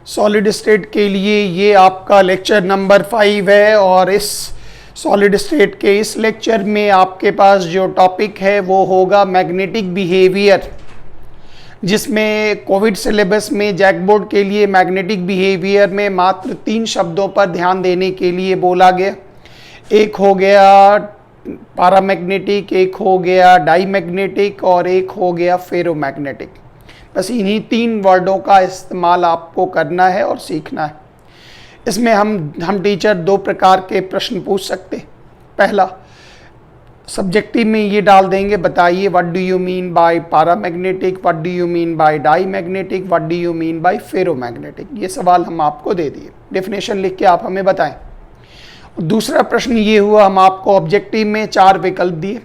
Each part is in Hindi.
सॉलिड स्टेट के लिए ये आपका लेक्चर नंबर 5 है और इस सॉलिड स्टेट के इस लेक्चर में आपके पास जो टॉपिक है वो होगा मैग्नेटिक बिहेवियर, जिसमें कोविड सिलेबस में जैकबोर्ड के लिए मैग्नेटिक बिहेवियर में मात्र 3 शब्दों पर ध्यान देने के लिए बोला गया। एक हो गया पैरामैग्नेटिक, एक हो गया डाईमैग्नेटिक और एक हो गया फेरोमैग्नेटिक। बस इन्हीं 3 वर्डों का इस्तेमाल आपको करना है और सीखना है। इसमें हम टीचर 2 प्रकार के प्रश्न पूछ सकते। पहला, सब्जेक्टिव में ये डाल देंगे, बताइए what do you mean by paramagnetic, what do you mean by diamagnetic, what do you mean by ferromagnetic. ये सवाल हम आपको दे दिए, डेफिनेशन लिख के आप हमें बताएं। दूसरा प्रश्न ये हुआ, हम आपको ऑब्जेक्टिव में 4 विकल्प दिए।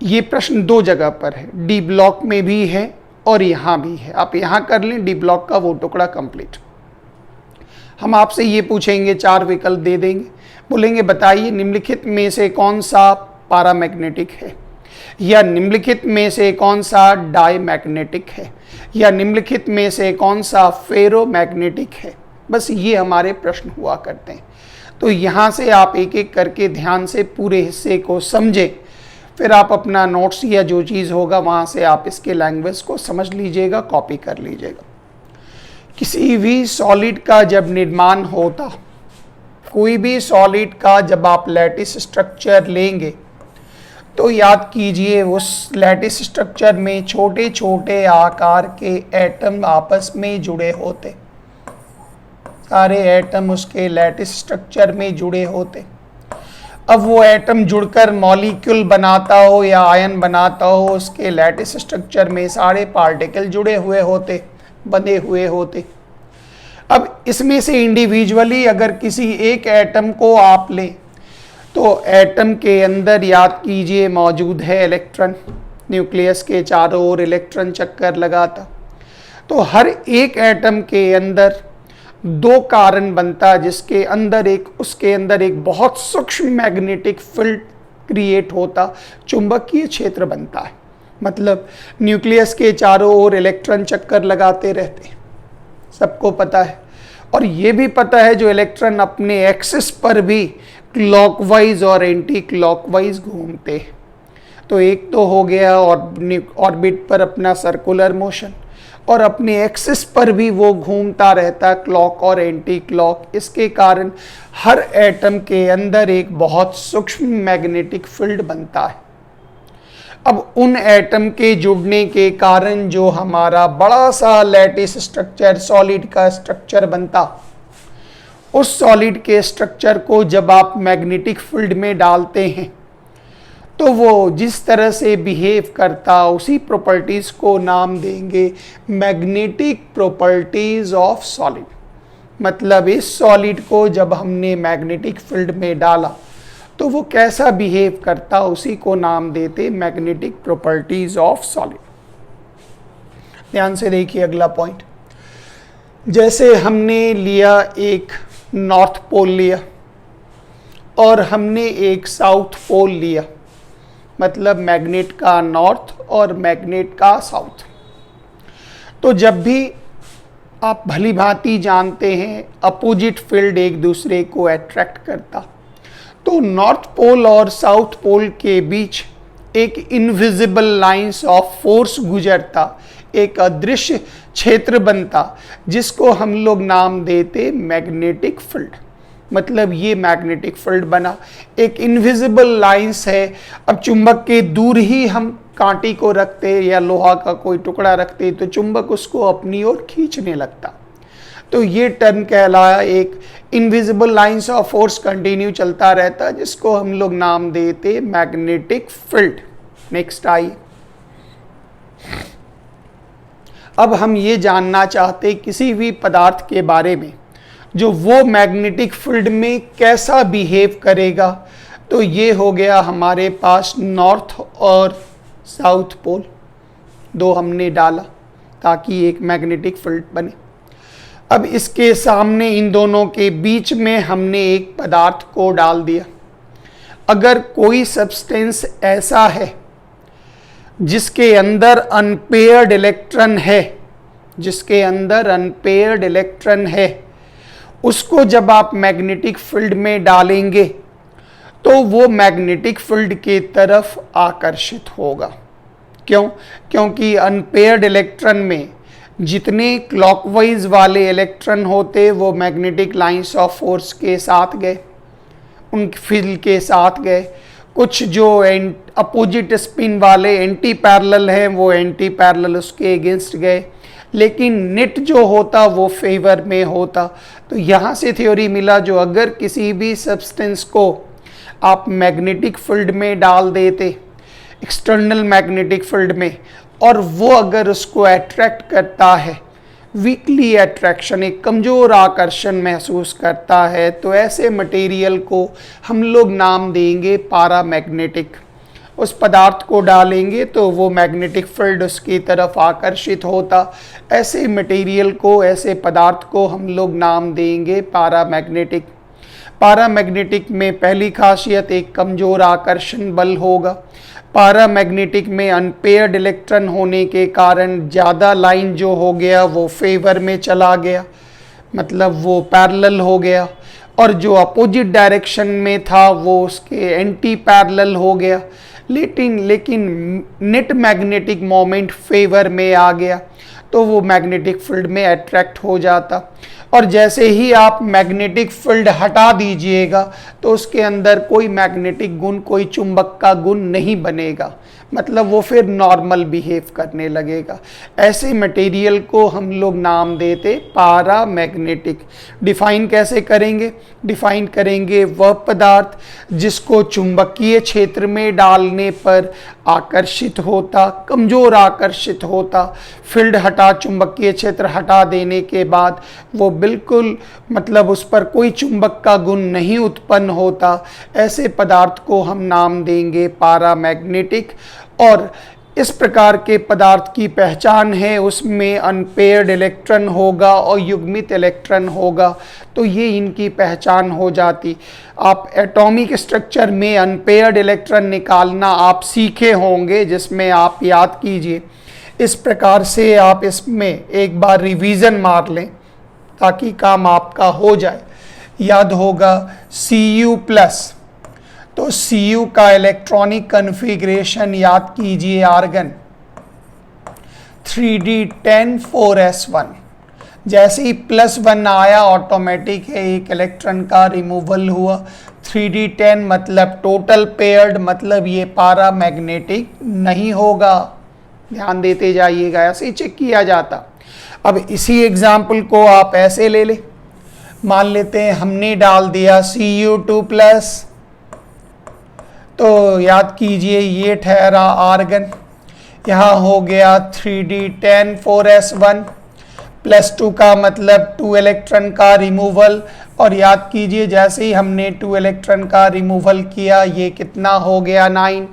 ये प्रश्न 2 जगह पर है, डी ब्लॉक में भी है और यहाँ भी है। आप यहाँ कर लें, डी ब्लॉक का वो टुकड़ा कंप्लीट। हम आपसे ये पूछेंगे, 4 विकल्प दे देंगे, बोलेंगे बताइए निम्नलिखित में से कौन सा पैरामैग्नेटिक है, या निम्नलिखित में से कौन सा डाईमैग्नेटिक है, या निम्नलिखित में से कौन सा फेरोमैग्नेटिक है। बस ये हमारे प्रश्न हुआ करते हैं। तो यहाँ से आप एक एक करके ध्यान से पूरे हिस्से को समझें, फिर आप अपना नोट्स या जो चीज़ होगा वहाँ से आप इसके लैंग्वेज को समझ लीजिएगा, कॉपी कर लीजिएगा। किसी भी सॉलिड का जब निर्माण होता, कोई भी सॉलिड का जब आप लैटिस स्ट्रक्चर लेंगे तो याद कीजिए उस लैटिस स्ट्रक्चर में छोटे छोटे आकार के एटम आपस में जुड़े होते, सारे एटम उसके लैटिस स्ट्रक्चर में जुड़े होते। अब वो एटम जुड़कर मॉलिक्यूल बनाता हो या आयन बनाता हो, उसके लैटिस स्ट्रक्चर में सारे पार्टिकल जुड़े हुए होते, बंधे हुए होते। अब इसमें से इंडिविजुअली अगर किसी एक एटम को आप लें तो एटम के अंदर याद कीजिए मौजूद है इलेक्ट्रॉन, न्यूक्लियस के चारों ओर इलेक्ट्रॉन चक्कर लगाता। तो हर एक एटम के अंदर 2 कारण बनता, जिसके अंदर उसके अंदर एक बहुत सूक्ष्म मैग्नेटिक फील्ड क्रिएट होता, चुंबकीय क्षेत्र बनता है। मतलब न्यूक्लियस के चारों ओर इलेक्ट्रॉन चक्कर लगाते रहते, सबको पता है। और ये भी पता है जो इलेक्ट्रॉन अपने एक्सिस पर भी क्लॉकवाइज और एंटी क्लॉकवाइज घूमते। तो एक तो हो गया ऑर्बिट पर अपना सर्कुलर मोशन, और अपने एक्सिस पर भी वो घूमता रहता क्लॉक और एंटी क्लॉक। इसके कारण हर एटम के अंदर एक बहुत सूक्ष्म मैग्नेटिक फील्ड बनता है। अब उन एटम के जुड़ने के कारण जो हमारा बड़ा सा लैटिस स्ट्रक्चर सॉलिड का स्ट्रक्चर बनता, उस सॉलिड के स्ट्रक्चर को जब आप मैग्नेटिक फील्ड में डालते हैं तो वो जिस तरह से बिहेव करता, उसी प्रॉपर्टीज को नाम देंगे मैग्नेटिक प्रॉपर्टीज ऑफ सॉलिड। मतलब इस सॉलिड को जब हमने मैग्नेटिक फील्ड में डाला तो वो कैसा बिहेव करता, उसी को नाम देते मैग्नेटिक प्रॉपर्टीज ऑफ सॉलिड। ध्यान से देखिए अगला पॉइंट। जैसे हमने लिया एक नॉर्थ पोल लिया और हमने एक साउथ पोल लिया, मतलब मैग्नेट का नॉर्थ और मैग्नेट का साउथ। तो जब भी आप भली भांति जानते हैं अपोजिट फील्ड एक दूसरे को अट्रैक्ट करता, तो नॉर्थ पोल और साउथ पोल के बीच एक इनविजिबल लाइंस ऑफ फोर्स गुजरता, एक अदृश्य क्षेत्र बनता, जिसको हम लोग नाम देते मैग्नेटिक फील्ड। मतलब ये मैग्नेटिक फील्ड बना, एक इनविजिबल लाइंस है। अब चुंबक के दूर ही हम कांटी को रखते या लोहा का कोई टुकड़ा रखते तो चुंबक उसको अपनी ओर खींचने लगता। तो ये टर्म कहलाया एक invisible lines of force continue चलता रहता, जिसको हम लोग नाम देते मैग्नेटिक फील्ड। नेक्स्ट आइए। अब हम ये जानना चाहते किसी भी पदार्थ के बारे में जो वो मैग्नेटिक फील्ड में कैसा बिहेव करेगा। तो ये हो गया हमारे पास नॉर्थ और साउथ पोल, 2 हमने डाला ताकि एक मैग्नेटिक फील्ड बने। अब इसके सामने इन दोनों के बीच में हमने एक पदार्थ को डाल दिया। अगर कोई सब्सटेंस ऐसा है जिसके अंदर अनपेयर्ड इलेक्ट्रॉन है, जिसके अंदर अनपेयर्ड इलेक्ट्रॉन है, उसको जब आप मैग्नेटिक फील्ड में डालेंगे तो वो मैग्नेटिक फील्ड की तरफ आकर्षित होगा। क्यों? क्योंकि अनपेयर्ड इलेक्ट्रॉन में जितने क्लॉकवाइज वाले इलेक्ट्रॉन होते वो मैग्नेटिक लाइंस ऑफ फोर्स के साथ गए, उन फील्ड के साथ गए। कुछ जो अपोजिट स्पिन वाले एंटी पैरेलल हैं वो एंटी पैरेलल उसके अगेंस्ट गए, लेकिन नेट जो होता वो फेवर में होता। तो यहाँ से थ्योरी मिला जो अगर किसी भी सब्सटेंस को आप मैग्नेटिक फील्ड में डाल देते, एक्सटर्नल मैग्नेटिक फील्ड में, और वो अगर उसको अट्रैक्ट करता है, वीकली अट्रैक्शन, एक कमज़ोर आकर्षण महसूस करता है, तो ऐसे मटेरियल को हम लोग नाम देंगे पारामैग्नेटिक। उस पदार्थ को डालेंगे तो वो मैग्नेटिक फील्ड उसकी तरफ आकर्षित होता। ऐसे मटेरियल को, ऐसे पदार्थ को हम लोग नाम देंगे पारामैग्नेटिक। पारामैग्नेटिक में पहली खासियत एक कमज़ोर आकर्षण बल होगा। पारामैग्नेटिक में अनपेयर्ड इलेक्ट्रॉन होने के कारण ज़्यादा लाइन जो हो गया वो फेवर में चला गया, मतलब वो पैरेलल हो गया, और जो अपोजिट डायरेक्शन में था वो उसके एंटी पैरेलल हो गया। लेकिन नेट मैग्नेटिक मोमेंट फेवर में आ गया तो वो मैग्नेटिक फील्ड में अट्रैक्ट हो जाता। और जैसे ही आप मैग्नेटिक फील्ड हटा दीजिएगा तो उसके अंदर कोई मैग्नेटिक गुण, कोई चुंबक का गुण नहीं बनेगा, मतलब वो फिर नॉर्मल बिहेव करने लगेगा। ऐसे मटेरियल को हम लोग नाम देते पारामैग्नेटिक। डिफाइन कैसे करेंगे? डिफाइन करेंगे वह पदार्थ जिसको चुंबकीय क्षेत्र में डालने पर आकर्षित होता, कमज़ोर आकर्षित होता, फील्ड हटा, चुंबकीय क्षेत्र हटा देने के बाद वो बिल्कुल, मतलब उस पर कोई चुंबक का गुण नहीं उत्पन्न होता। ऐसे पदार्थ को हम नाम देंगे पारामैग्नेटिक। और इस प्रकार के पदार्थ की पहचान है, उसमें अनपेयर्ड इलेक्ट्रॉन होगा और युग्मित इलेक्ट्रॉन होगा, तो ये इनकी पहचान हो जाती। आप एटॉमिक स्ट्रक्चर में अनपेयर्ड इलेक्ट्रॉन निकालना आप सीखे होंगे, जिसमें आप याद कीजिए, इस प्रकार से आप इसमें एक बार रिवीजन मार लें ताकि काम आपका हो जाए। याद होगा Cu+, तो Cu का इलेक्ट्रॉनिक कन्फिग्रेशन याद कीजिए, आर्गन 3d10 4s1। जैसे ही +1 आया ऑटोमेटिक है एक इलेक्ट्रॉन का रिमूवल हुआ। 3d10 मतलब टोटल पेयर्ड, मतलब ये पारामैग्नेटिक नहीं होगा, ध्यान देते जाइएगा, ऐसे ही चेक किया जाता। अब इसी एग्जाम्पल को आप ऐसे ले ले, मान लेते हैं हमने डाल दिया Cu2+, तो याद कीजिए ये ठहरा आर्गन, यहाँ हो गया 3d10 4s1, +2 का मतलब 2 इलेक्ट्रॉन का रिमूवल, और याद कीजिए जैसे ही हमने 2 इलेक्ट्रॉन का रिमूवल किया ये कितना हो गया 9,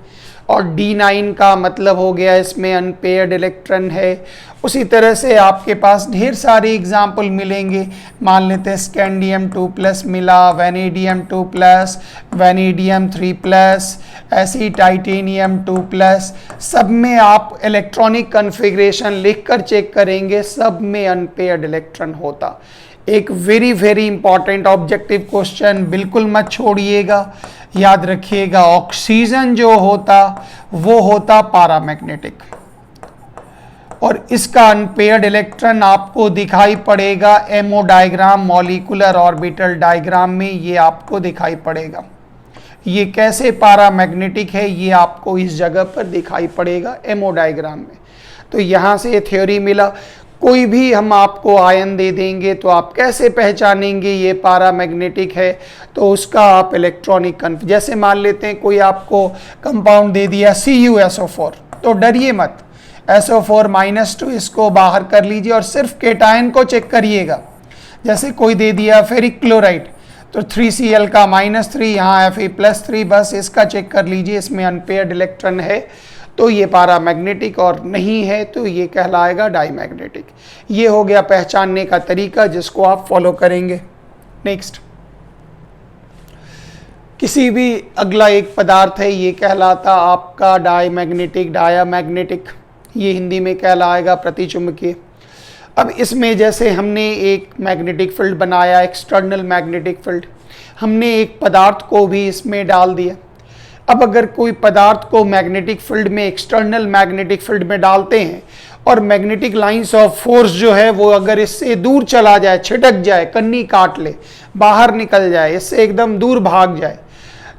और D9 का मतलब हो गया इसमें अनपेयर्ड इलेक्ट्रॉन है। उसी तरह से आपके पास ढेर सारे एग्जाम्पल मिलेंगे। मान लेते हैं स्कैंडियम 2+ मिला, वेनेडियम 2+, वेनेडियम 3+, ऐसी टाइटेनियम 2+, सब में आप इलेक्ट्रॉनिक कन्फिग्रेशन लिखकर चेक करेंगे, सब में अनपेयर्ड इलेक्ट्रॉन होता। एक very very important objective question बिल्कुल मत छोड़िएगा, याद रखिएगा, ऑक्सीजन जो होता वो होता पारामैग्नेटिक, और इसका अनपेयर्ड इलेक्ट्रॉन आपको दिखाई पड़ेगा ammo diagram, molecular orbital diagram में, ये आपको दिखाई पड़ेगा। ये कैसे पारामैग्नेटिक है ये आपको इस जगह पर दिखाई पड़ेगा एमओ डायग्राम में। तो यहाँ से थ्योरी मिला, कोई भी हम आपको आयन दे देंगे तो आप कैसे पहचानेंगे ये पारामैग्नेटिक है, तो उसका आप इलेक्ट्रॉनिक जैसे मान लेते हैं कोई आपको कंपाउंड दे दिया CuSO4, तो डरिए मत, SO4-2 इसको बाहर कर लीजिए और सिर्फ केटायन को चेक करिएगा। जैसे कोई दे दिया फेरिक क्लोराइड, तो 3Cl का -3, यहाँ Fe+3, बस इसका चेक कर लीजिए, इसमें अनपेयर्ड इलेक्ट्रॉन है तो ये पारामैग्नेटिक, और नहीं है तो ये कहलाएगा डाईमैग्नेटिक। ये हो गया पहचानने का तरीका जिसको आप फॉलो करेंगे। नेक्स्ट, किसी भी अगला एक पदार्थ है, ये कहलाता आपका डाईमैग्नेटिक, डायामैग्नेटिक, ये हिंदी में कहलाएगा प्रतिचुंबकीय। अब इसमें जैसे हमने एक मैग्नेटिक फील्ड बनाया, एक्सटर्नल मैग्नेटिक फील्ड, हमने एक पदार्थ को भी इसमें डाल दिया। अब अगर कोई पदार्थ को मैग्नेटिक फील्ड में, एक्सटर्नल मैग्नेटिक फील्ड में डालते हैं और मैग्नेटिक लाइंस ऑफ फोर्स जो है वो अगर इससे दूर चला जाए, छिटक जाए, कन्नी काट ले, बाहर निकल जाए, इससे एकदम दूर भाग जाए,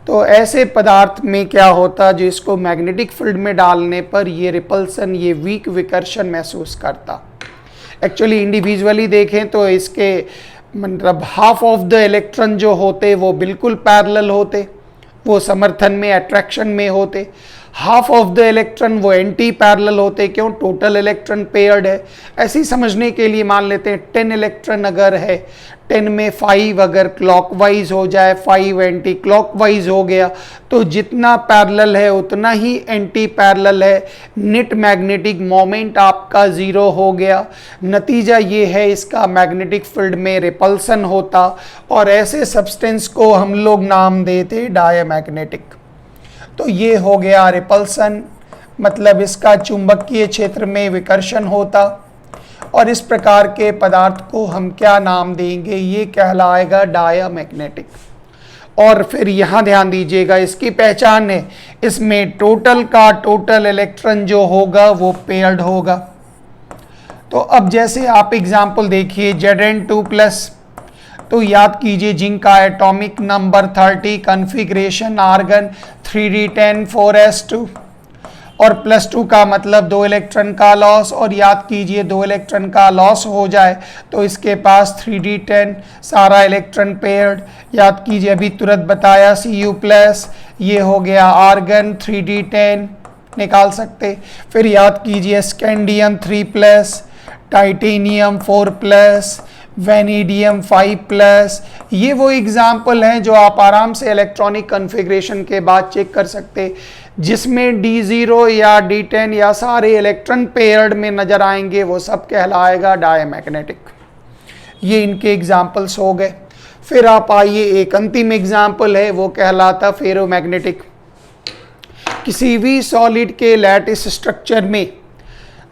तो ऐसे पदार्थ में क्या होता, जो इसको मैग्नेटिक फील्ड में डालने पर ये रिपल्सन, ये वीक विकर्षण महसूस करता। एक्चुअली इंडिविजुअली देखें तो इसके मतलब हाफ ऑफ द इलेक्ट्रॉन जो होते वो बिल्कुल पैरेलल होते, वो समर्थन में, अट्रैक्शन में होते। हाफ ऑफ द इलेक्ट्रॉन वो एंटी पैरेलल होते, क्यों, टोटल इलेक्ट्रॉन पेयर्ड है। ऐसे ही समझने के लिए मान लेते हैं 10 इलेक्ट्रॉन अगर है, 10 में 5 अगर क्लॉकवाइज हो जाए, 5 एंटी क्लॉकवाइज हो गया, तो जितना पैरेलल है उतना ही एंटी पैरेलल है। नेट मैग्नेटिक मोमेंट आपका 0 हो गया। नतीजा ये है इसका मैग्नेटिक फील्ड में रिपल्सन होता, और ऐसे सब्सटेंस को हम लोग नाम देते डायमैग्नेटिक। तो ये हो गया रिपल्सन, मतलब इसका चुंबकीय क्षेत्र में विकर्षण होता, और इस प्रकार के पदार्थ को हम क्या नाम देंगे, ये कहलाएगा डायमैग्नेटिक। और फिर यहाँ ध्यान दीजिएगा, इसकी पहचान है, इसमें टोटल का टोटल इलेक्ट्रॉन जो होगा वो पेयर्ड होगा। तो अब जैसे आप एग्जाम्पल देखिए Zn2+, तो याद कीजिए जिंक का atomic number 30, configuration argon 3d10 4s2, और +2 का मतलब 2 इलेक्ट्रॉन का लॉस, और याद कीजिए 2 इलेक्ट्रॉन का लॉस हो जाए तो इसके पास 3d10 सारा इलेक्ट्रॉन पेयर्ड। याद कीजिए अभी तुरंत बताया Cu+, ये हो गया आर्गन 3d10 निकाल सकते। फिर याद कीजिए स्कैंडियम 3+, टाइटेनियम 4+, वेनेडियम 5+। ये वो एग्जाम्पल हैं जो आप आराम से इलेक्ट्रॉनिक कॉन्फ़िगरेशन के बाद चेक कर सकते, जिसमें D0 या D10 या सारे इलेक्ट्रॉन पेयर्ड में नजर आएंगे, वो सब कहलाएगा डायमैग्नेटिक। ये इनके एग्जाम्पल्स हो गए। फिर आप आइए, एक अंतिम एग्जाम्पल है, वो कहलाता फेरोमैग्नेटिक। किसी भी सॉलिड के लैटिस स्ट्रक्चर में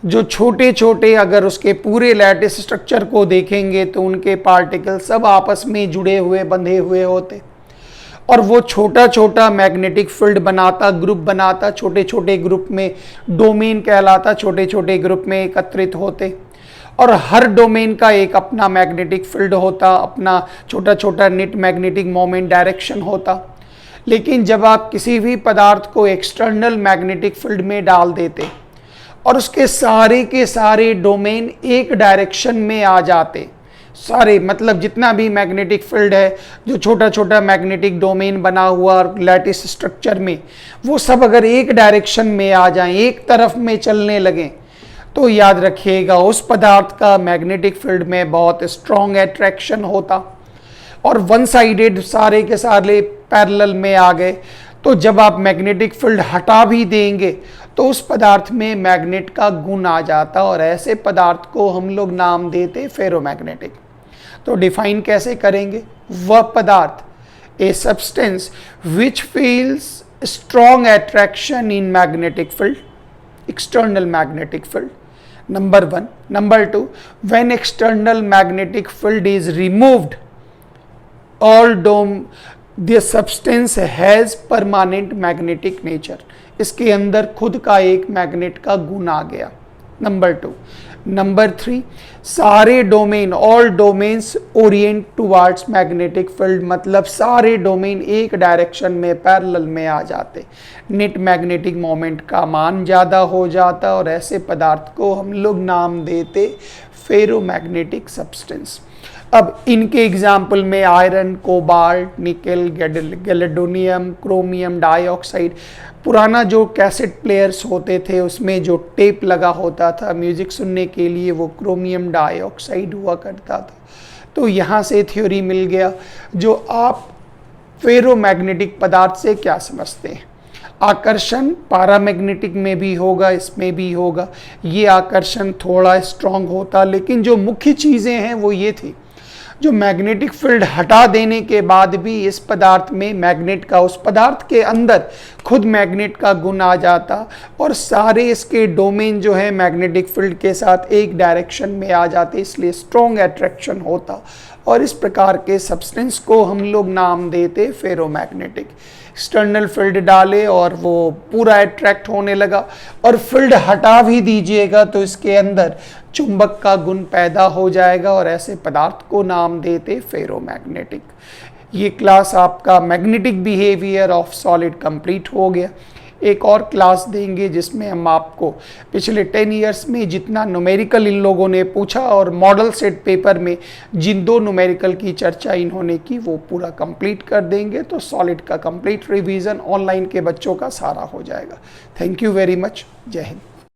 जो छोटे छोटे, अगर उसके पूरे लैटिस स्ट्रक्चर को देखेंगे तो उनके पार्टिकल सब आपस में जुड़े हुए, बंधे हुए होते, और वो छोटा छोटा मैग्नेटिक फील्ड बनाता, ग्रुप बनाता, छोटे छोटे ग्रुप में डोमेन कहलाता, छोटे छोटे ग्रुप में एकत्रित होते, और हर डोमेन का एक अपना मैग्नेटिक फील्ड होता, अपना छोटा छोटा नेट मैग्नेटिक मोमेंट डायरेक्शन होता। लेकिन जब आप किसी भी पदार्थ को एक्सटर्नल मैग्नेटिक फील्ड में डाल देते और उसके सारे के सारे डोमेन एक डायरेक्शन में आ जाते, सारे मतलब जितना भी मैग्नेटिक फील्ड है, जो छोटा छोटा मैग्नेटिक डोमेन बना हुआ लैटिस स्ट्रक्चर में, वो सब अगर एक डायरेक्शन में आ जाएं, एक तरफ में चलने लगें, तो याद रखिएगा उस पदार्थ का मैग्नेटिक फील्ड में बहुत स्ट्रॉन्ग अट्रैक्शन होता, और वन साइडेड सारे के सारे पैरेलल में आ गए। तो जब आप मैग्नेटिक फील्ड हटा भी देंगे तो उस पदार्थ में मैग्नेट का गुण आ जाता, और ऐसे पदार्थ को हम लोग नाम देते फेरोमैग्नेटिक। तो डिफाइन कैसे करेंगे, वह पदार्थ, a substance which feels strong attraction in magnetic field, external magnetic field, number 1। Number 2, when external magnetic field is removed all the substance has permanent magnetic nature, इसके अंदर खुद का एक मैग्नेट का गुण आ गया। नंबर 2। नंबर 3, सारे domain, all domains Orient towards magnetic field, मतलब सारे डोमेन एक डायरेक्शन में पैरेलल में आ जाते, नेट मैग्नेटिक मोमेंट का मान ज़्यादा हो जाता, और ऐसे पदार्थ को हम लोग नाम देते फेरोमैग्नेटिक सब्सटेंस। अब इनके एग्जाम्पल में iron, cobalt, nickel, gadolinium, chromium dioxide, पुराना जो कैसेट प्लेयर्स होते थे उसमें जो टेप लगा होता था म्यूजिक सुनने के लिए, वो क्रोमियम डाइऑक्साइड हुआ करता था। तो यहाँ से थ्योरी मिल गया। जो आप फेरोमैग्नेटिक पदार्थ से क्या समझते हैं, आकर्षण पैरामैग्नेटिक में भी होगा, इसमें भी होगा, ये आकर्षण थोड़ा स्ट्रांग होता, लेकिन जो मुख्य चीज़ें हैं वो ये थी, जो मैग्नेटिक फील्ड हटा देने के बाद भी इस पदार्थ में मैग्नेट का, उस पदार्थ के अंदर खुद मैग्नेट का गुण आ जाता और सारे इसके डोमेन जो है मैग्नेटिक फील्ड के साथ एक डायरेक्शन में आ जाते, इसलिए स्ट्रॉन्ग अट्रैक्शन होता और इस प्रकार के सब्सटेंस को हम लोग नाम देते फेरोमैग्नेटिक। एक्सटर्नल फील्ड डाले और वो पूरा अट्रैक्ट होने लगा, और फील्ड हटा भी दीजिएगा तो इसके अंदर चुंबक का गुण पैदा हो जाएगा और ऐसे पदार्थ को नाम देते फेरोमैग्नेटिक। ये क्लास आपका magnetic behaviour of solid complete हो गया। एक और क्लास देंगे जिसमें हम आपको पिछले 10 इयर्स में जितना न्यूमेरिकल इन लोगों ने पूछा और मॉडल सेट पेपर में जिन 2 न्यूमेरिकल की चर्चा इन्होंने की वो पूरा कंप्लीट कर देंगे, तो सॉलिड का कंप्लीट रिवीजन ऑनलाइन के बच्चों का सारा हो जाएगा। Thank you very much. जय हिंद।